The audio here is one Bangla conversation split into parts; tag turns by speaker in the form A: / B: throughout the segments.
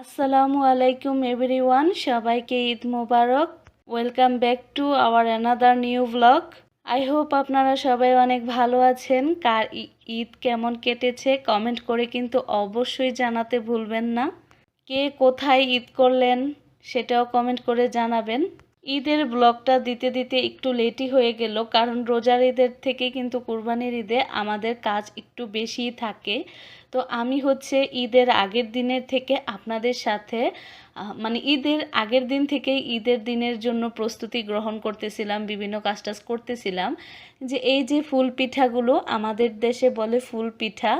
A: আসসালামু আলাইকুম এভরিওয়ান, সবাইকে Eid Mubarak. Welcome back to our another new blog. I hope আপনারা সবাই অনেক ভালো আছেন। কার ঈদ কেমন কেটেছে কমেন্ট করে কিন্তু অবশ্যই জানাতে ভুলবেন না। কে কোথায় ঈদ করলেন সেটাও কমেন্ট করে জানাবেন। ঈদের ব্লগটা দিতে দিতে একটু লেটই হয়ে গেল, কারণ রোজার ঈদের থেকে কিন্তু কুরবানির ঈদে আমাদের কাজ একটু বেশিই থাকে। তো আমি হচ্ছে ঈদের আগের দিনের থেকে আপনাদের সাথে মানে ঈদের আগের দিন থেকেই ঈদের দিনের জন্য প্রস্তুতি গ্রহণ করতেছিলাম, বিভিন্ন কাজ টাজ করতেছিলাম। যে এই যে ফুল পিঠাগুলো, আমাদের দেশে বলে ফুল পিঠা,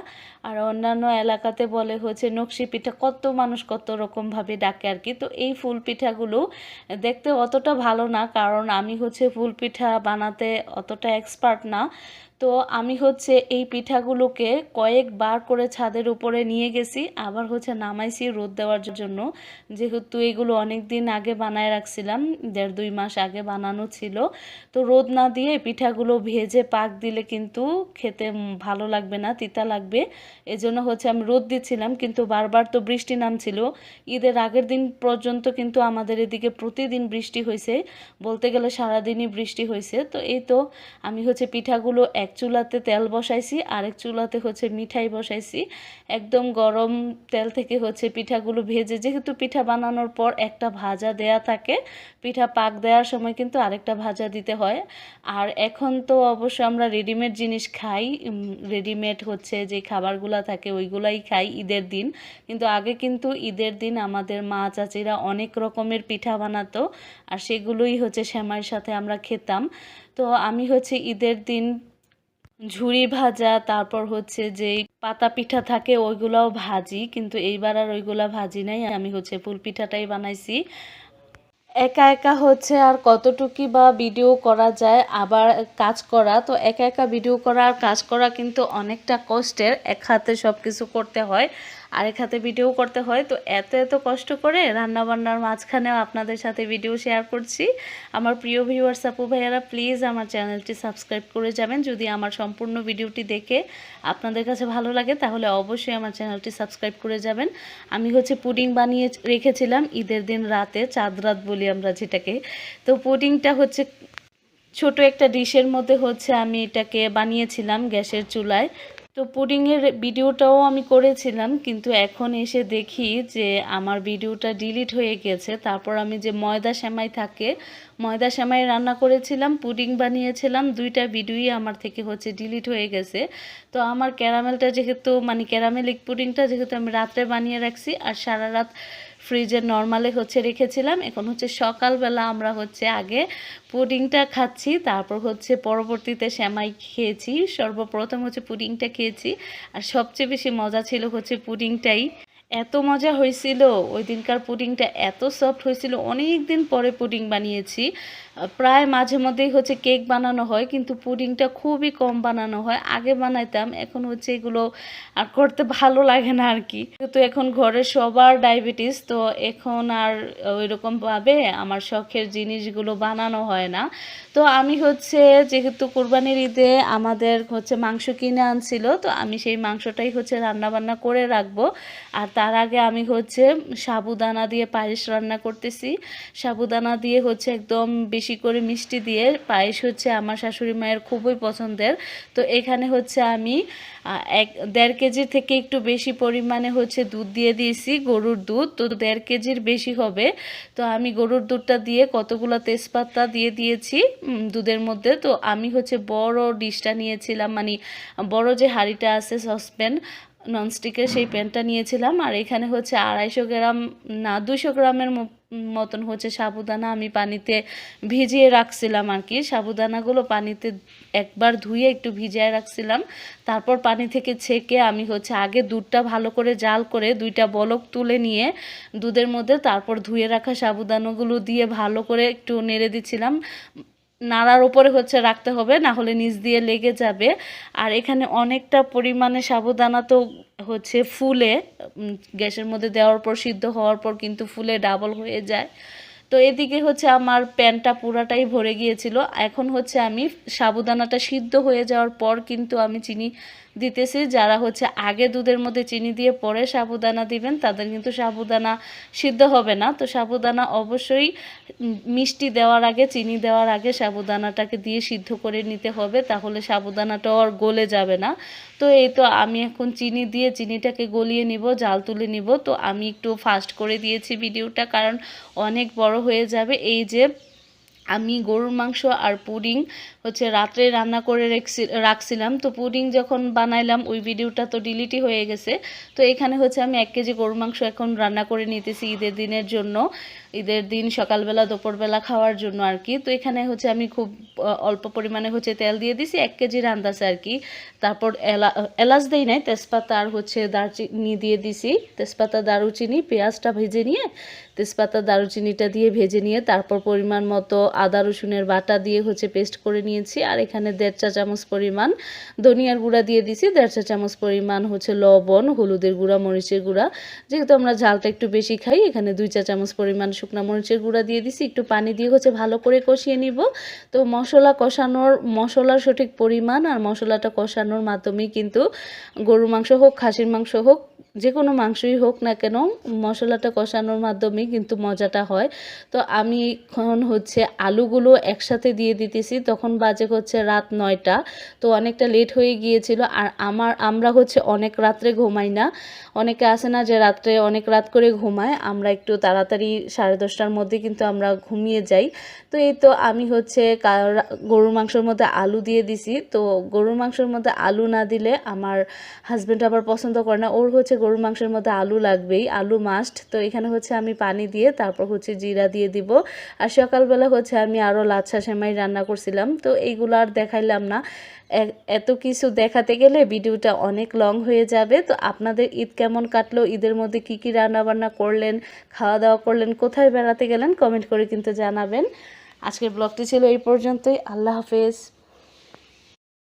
A: আর অন্যান্য এলাকাতে বলে হচ্ছে নকশি পিঠা, কত মানুষ কত রকমভাবে ডাকে আর কি। তো এই ফুল পিঠাগুলো দেখতে অতটা ভালো না, কারণ আমি হচ্ছে ফুল পিঠা বানাতে অতটা এক্সপার্ট না। তো আমি হচ্ছে এই পিঠাগুলোকে কয়েকবার করে ছাদের উপরে নিয়ে গেছি, আবার হচ্ছে নামাইছি রোদ দেওয়ার জন্য। যেহেতু এগুলো অনেক দিন আগে বানায় রাখছিলাম, 1.5-2 মাস আগে বানানো ছিল। তো রোদ না দিয়ে পিঠাগুলো ভেজে পাক দিলে কিন্তু খেতে ভালো লাগবে না, তিতা লাগবে। এজন্য হচ্ছে আমি রোদ দিচ্ছিলাম, কিন্তু বারবার তো বৃষ্টি নামছিল। ঈদের আগের দিন পর্যন্ত কিন্তু আমাদের এদিকে প্রতিদিন বৃষ্টি হয়েছে, বলতে গেলে সারাদিনই বৃষ্টি হয়েছে। তো এই তো আমি হচ্ছে পিঠাগুলো এক চুলাতে তেল বসাইছি, আরেক চুলাতে হচ্ছে মিঠাই বসাইছি। একদম গরম তেল থেকে হচ্ছে পিঠাগুলো ভেজে, যেহেতু পিঠা বানানোর পর একটা ভাজা দেয়া থাকে, পিঠা পাক দেওয়ার সময় কিন্তু আরেকটা ভাজা দিতে হয়। আর এখন তো অবশ্য আমরা রেডিমেড জিনিস খাই, রেডিমেড হচ্ছে যে খাবারগুলো থাকে ওইগুলাই খাই ঈদের দিন। কিন্তু আগে কিন্তু ঈদের দিন আমাদের মা চাচিরা অনেক রকমের পিঠা বানাতো, আর সেগুলোই হচ্ছে সেমাইয়ের সাথে আমরা খেতাম। তো আমি হচ্ছে ঈদের দিন ঝুরি ভাজা, তারপর হচ্ছে যে পাতা পিঠা থাকে ওইগুলাও ভাজি, কিন্তু এইবার আর ওইগুলা ভাজি নাই, আমি হচ্ছে ফুল পিঠাটাই বানাইছি। একা একা হচ্ছে আর কতটুকু বা ভিডিও করা যায়, আবার কাজ করা, তো একা একা ভিডিও করা আর কাজ করা কিন্তু অনেকটা কষ্টের। এক হাতে সব কিছু করতে হয়, আরেক হাতে ভিডিও করতে হয়। তো এত এত কষ্ট করে রান্নাবান্নার মাঝখানেও আপনাদের সাথে ভিডিও শেয়ার করছি। আমার প্রিয় ভিউয়ার্স আপু ভাইয়ারা, প্লিজ আমার চ্যানেলটি সাবস্ক্রাইব করে যাবেন। যদি আমার সম্পূর্ণ ভিডিওটি দেখে আপনাদের কাছে ভালো লাগে তাহলে অবশ্যই আমার চ্যানেলটি সাবস্ক্রাইব করে যাবেন। আমি হচ্ছে পুডিং বানিয়ে রেখেছিলাম ঈদের দিন রাতে, চাঁদ রাত বলি আমরা যেটাকে। তো পুডিংটা হচ্ছে ছোট একটা ডিশের মধ্যে হচ্ছে আমি এটাকে বানিয়েছিলাম গ্যাসের চুলায়। তো পুডিংয়ের ভিডিওটাও আমি করেছিলাম, কিন্তু এখন এসে দেখি যে আমার ভিডিওটা ডিলিট হয়ে গেছে। তারপর আমি যে ময়দা সেমাই থাকে, ময়দা সেমাই রান্না করেছিলাম, পুডিং বানিয়েছিলাম, দুইটা ভিডিওই আমার থেকে হচ্ছে ডিলিট হয়ে গেছে। তো আমার ক্যারামেলটা যেহেতু মানে ক্যারামেলিক পুডিংটা যেহেতু আমি রাত্রে বানিয়ে রাখছি, আর সারা রাত ফ্রিজে নর্মালে হচ্ছে রেখেছিলাম, এখন হচ্ছে সকালবেলা আমরা হচ্ছে আগে পুডিংটা খাচ্ছি, তারপর হচ্ছে পরবর্তীতে সেমাই খেয়েছি। সর্বপ্রথম হচ্ছে পুডিংটা খেয়েছি, আর সবচেয়ে বেশি মজা ছিল হচ্ছে পুডিংটাই। এত মজা হয়েছিল ওই দিনকার পুডিংটা, এত সফট হয়েছিল। অনেক দিন পরে পুডিং বানিয়েছি। প্রায় মাঝে মধ্যেই হচ্ছে কেক বানানো হয়, কিন্তু পুডিংটা খুবই কম বানানো হয়। আগে বানাইতাম, এখন হচ্ছে এগুলো আর করতে ভালো লাগে না আর কি। কিন্তু এখন ঘরে সবার ডায়াবেটিস, তো এখন আর ওইরকমভাবে আমার শখের জিনিসগুলো বানানো হয় না। তো আমি হচ্ছে যেহেতু কোরবানির ঈদে আমাদের হচ্ছে মাংস কিনে আনছিল, তো আমি সেই মাংসটাই হচ্ছে রান্নাবান্না করে রাখবো। আর তার আগে আমি হচ্ছে সাবুদানা দিয়ে পায়েস রান্না করতেছি। সাবুদানা দিয়ে হচ্ছে একদম বেশি করে মিষ্টি দিয়ে পায়েস হচ্ছে আমার শাশুড়ি মায়ের খুবই পছন্দের। তো এখানে হচ্ছে আমি 1.5 কেজি থেকে একটু বেশি পরিমাণে হচ্ছে দুধ দিয়ে দিয়েছি, গরুর দুধ। তো 1.5 কেজির বেশি হবে। তো আমি গরুর দুধটা দিয়ে কতগুলো তেজপাতা দিয়ে দিয়েছি দুধের মধ্যে। তো আমি হচ্ছে বড় ডিশটা নিয়েছিলাম, মানে বড় যে হাঁড়িটা আছে সসপ্যান ননস্টিকের, সেই প্যানটা নিয়েছিলাম। আর এখানে হচ্ছে 250 গ্রাম না 200 গ্রামের মতন হচ্ছে সাবুদানা আমি পানিতে ভিজিয়ে রাখছিলাম আর কি। সাবুদানাগুলো পানিতে একবার ধুয়ে একটু ভিজিয়ে রাখছিলাম, তারপর পানি থেকে ছেঁকে আমি হচ্ছে আগে দুধটা ভালো করে জাল করে 2টা বলক তুলে নিয়ে দুধের মধ্যে তারপর ধুয়ে রাখা সাবুদানাগুলো দিয়ে ভালো করে একটু নেড়ে দিচ্ছিলাম। নাড়ার উপরে হচ্ছে রাখতে হবে, না হলে নিচ দিয়ে লেগে যাবে। আর এখানে অনেকটা পরিমাণে সাবুদানা তো হচ্ছে ফুলে গ্যাসের মধ্যে দেওয়ার পর সিদ্ধ হওয়ার পর কিন্তু ফুলে ডাবল হয়ে যায়। তো এদিকে হচ্ছে আমার প্যানটা পুরাটাই ভরে গিয়েছিল। এখন হচ্ছে আমি সাবুদানাটা সিদ্ধ হয়ে যাওয়ার পর কিন্তু আমি চিনি দিতেছি। যারা হচ্ছে আগে দুধের মধ্যে চিনি দিয়ে পরে সাবুদানা দিবেন তাদের কিন্তু সাবুদানা সিদ্ধ হবে না। তো সাবুদানা অবশ্যই মিষ্টি দেওয়ার আগে, চিনি দেওয়ার আগে সাবুদানাটাকে দিয়ে সিদ্ধ করে নিতে হবে, তাহলে সাবুদানাটাও আর গলে যাবে না। তো এই তো আমি এখন চিনি দিয়ে চিনিটাকে গলিয়ে নিব, জাল তুলে নিব। তো আমি একটু ফাস্ট করে দিয়েছি ভিডিওটা, কারণ অনেক বড় হয়ে যাবে। এই যে আমি গরুর মাংস আর পুডিং হচ্ছে রাত্রে রান্না করে রাখছিলাম। তো পুডিং যখন বানাইলাম ওই ভিডিওটা তো ডিলিটই হয়ে গেছে। তো এখানে হচ্ছে আমি 1 কেজি গরুর মাংস এখন রান্না করে নিতেছি ঈদের দিনের জন্য, ঈদের দিন সকালবেলা দুপুরবেলা খাওয়ার জন্য আর কি। তো এখানে হচ্ছে আমি খুব অল্প পরিমাণে হচ্ছে তেল দিয়ে দিছি, 1 কেজির আন্দাজে আর কি। তারপর এলাচ দেই নাই, তেজপাতা আর হচ্ছে দারচিনি দিয়ে দিছি। তেজপাতা দারুচিনি পেঁয়াজটা ভেজে নিয়ে, তেজপাতা দারুচিনিটা দিয়ে ভেজে নিয়ে তারপর পরিমাণ মতো আদা রসুনের বাটা দিয়ে হচ্ছে পেস্ট করে নিয়েছি। আর এখানে 1.5 চা চামচ পরিমাণ ধনিয়ার গুঁড়া দিয়ে দিছি, 1.5 চা চামচ পরিমাণ হচ্ছে লবণ, হলুদের গুঁড়া, মরিচের গুঁড়া। যেহেতু আমরা ঝালটা একটু বেশি খাই, এখানে 2 চা চামচ পরিমাণ শুকনা মরিচের গুঁড়া দিয়ে দিছি। একটু পানি দিয়ে হচ্ছে ভালো করে কষিয়ে নিব। তো মশলার সঠিক পরিমাণ আর মশলাটা কষানোর মাধ্যমেই কিন্তু গরুর মাংস হোক, খাসির মাংস হোক, যে কোনো মাংসই হোক না কেন মশলাটা কষানোর মাধ্যমেই কিন্তু মজাটা হয়। তো আমি এখন হচ্ছে আলুগুলো একসাথে দিয়ে দিতেছি। তখন বাজে হচ্ছে রাত 9টা। তো অনেকটা লেট হয়ে গিয়েছিল। আর আমরা হচ্ছে অনেক রাত্রে ঘুমাই না। অনেকে আসে না যে রাত্রে অনেক রাত করে ঘুমায়, আমরা একটু তাড়াতাড়ি 10:30টার মধ্যে কিন্তু আমরা ঘুমিয়ে যাই। তো এই তো আমি হচ্ছে গরুর মাংসের মধ্যে আলু দিয়ে দিছি। তো গরুর মাংসের মধ্যে আলু না দিলে আমার হাজব্যান্ড আবার পছন্দ করে না, ওর হচ্ছে গরুর মাংসের মধ্যে আলু লাগবেই, আলু মাস্ট। তো এখানে হচ্ছে আমি পানি দিয়ে তারপর হচ্ছে জিরা দিয়ে দিব। আর সকালবেলা হচ্ছে আমি আরও লাচ্ছা সেমাই রান্না করছিলাম। তো এইগুলো আর দেখাইলাম না, এত কিছু দেখাতে গেলে ভিডিওটা অনেক লং হয়ে যাবে। তো আপনাদের ঈদ কেমন কাটলো, ঈদের মধ্যে কি কি রান্না বান্না করলেন, খাওয়া দাওয়া করলেন, কোথায় বেড়াতে গেলেন, কমেন্ট করে কিন্তু জানাবেন। আজকের ব্লগটি ছিল এই পর্যন্তই। আল্লাহ হাফেজ।